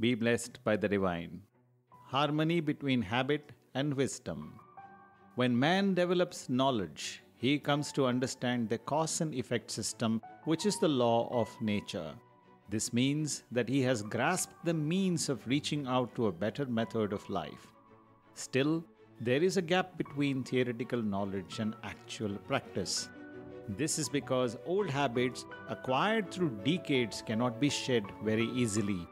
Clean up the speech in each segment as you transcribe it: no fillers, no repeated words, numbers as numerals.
Be blessed by the divine. Harmony between habit and wisdom. When man develops knowledge, he comes to understand the cause and effect system, which is the law of nature. This means that he has grasped the means of reaching out to a better method of life. Still, there is a gap between theoretical knowledge and actual practice. This is because old habits acquired through decades cannot be shed very easily.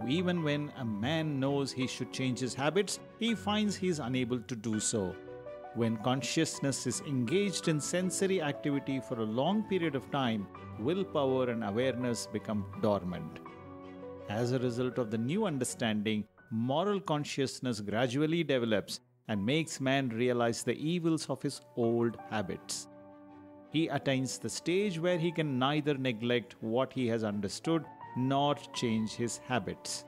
Even when a man knows he should change his habits, he finds he is unable to do so. When consciousness is engaged in sensory activity for a long period of time, willpower and awareness become dormant. As a result of the new understanding, moral consciousness gradually develops and makes man realize the evils of his old habits. He attains the stage where he can neither neglect what he has understood nor change his habits.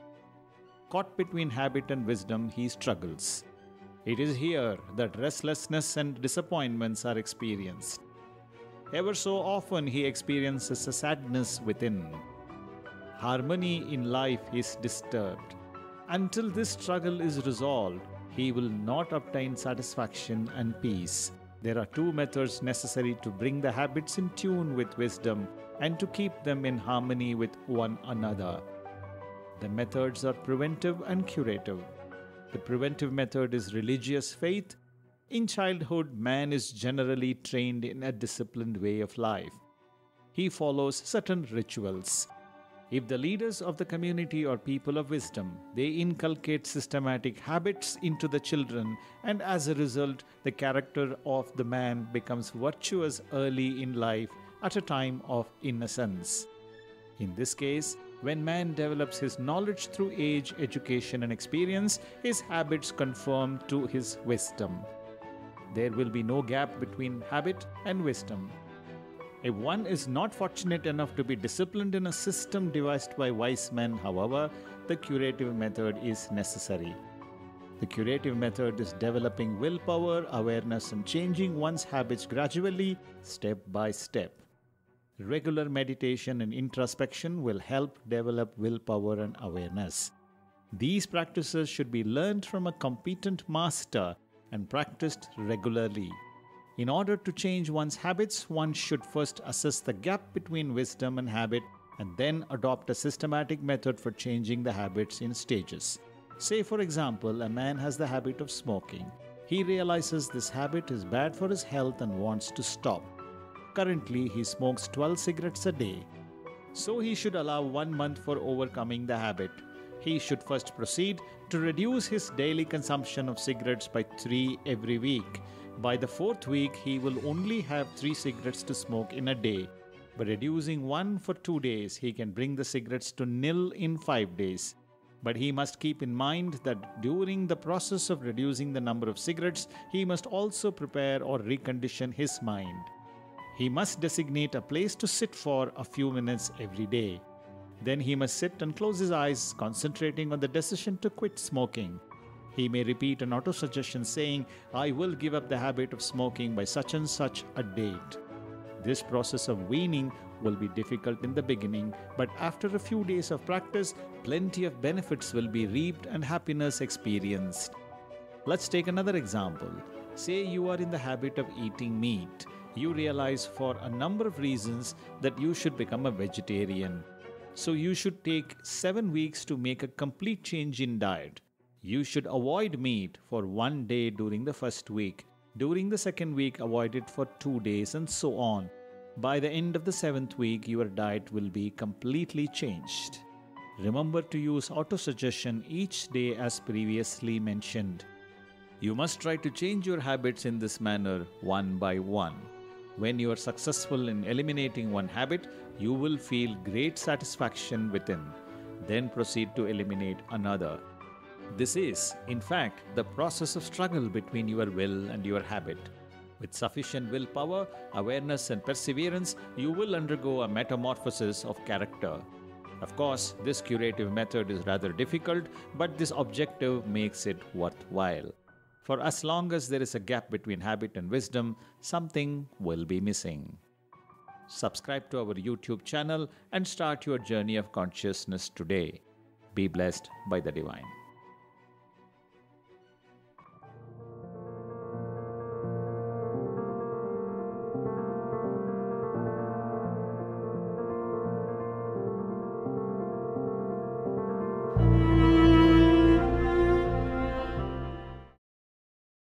Caught between habit and wisdom, he struggles. It is here that restlessness and disappointments are experienced. Ever so often, he experiences a sadness within. Harmony in life is disturbed. Until this struggle is resolved, he will not obtain satisfaction and peace. There are two methods necessary to bring the habits in tune with wisdom and to keep them in harmony with one another. The methods are preventive and curative. The preventive method is religious faith. In childhood, man is generally trained in a disciplined way of life. He follows certain rituals. If the leaders of the community are people of wisdom, they inculcate systematic habits into the children, and as a result, the character of the man becomes virtuous early in life at a time of innocence. In this case, when man develops his knowledge through age, education, and experience, his habits conform to his wisdom. There will be no gap between habit and wisdom. If one is not fortunate enough to be disciplined in a system devised by wise men, however, the curative method is necessary. The curative method is developing willpower, awareness, and changing one's habits gradually, step by step. Regular meditation and introspection will help develop willpower and awareness. These practices should be learned from a competent master and practiced regularly. In order to change one's habits, one should first assess the gap between wisdom and habit and then adopt a systematic method for changing the habits in stages. Say, for example, a man has the habit of smoking. He realizes this habit is bad for his health and wants to stop. Currently, he smokes 12 cigarettes a day. So he should allow 1 month for overcoming the habit. He should first proceed to reduce his daily consumption of cigarettes by 3 every week. By the 4th week, he will only have 3 cigarettes to smoke in a day. By reducing 1 for 2 days, he can bring the cigarettes to nil in 5 days. But he must keep in mind that during the process of reducing the number of cigarettes, he must also prepare or recondition his mind. He must designate a place to sit for a few minutes every day. Then he must sit and close his eyes, concentrating on the decision to quit smoking. He may repeat an auto-suggestion saying, "I will give up the habit of smoking by such and such a date." This process of weaning will be difficult in the beginning, but after a few days of practice, plenty of benefits will be reaped and happiness experienced. Let's take another example. Say you are in the habit of eating meat. You realize for a number of reasons that you should become a vegetarian. So you should take 7 weeks to make a complete change in diet. You should avoid meat for 1 day during the first week. During the second week, avoid it for 2 days and so on. By the end of the 7th week, your diet will be completely changed. Remember to use auto-suggestion each day as previously mentioned. You must try to change your habits in this manner one by one. When you are successful in eliminating one habit, you will feel great satisfaction within. Then proceed to eliminate another. This is, in fact, the process of struggle between your will and your habit. With sufficient willpower, awareness, and perseverance, you will undergo a metamorphosis of character. Of course, this curative method is rather difficult, but this objective makes it worthwhile. For as long as there is a gap between habit and wisdom, something will be missing. Subscribe to our YouTube channel and start your journey of consciousness today. Be blessed by the divine.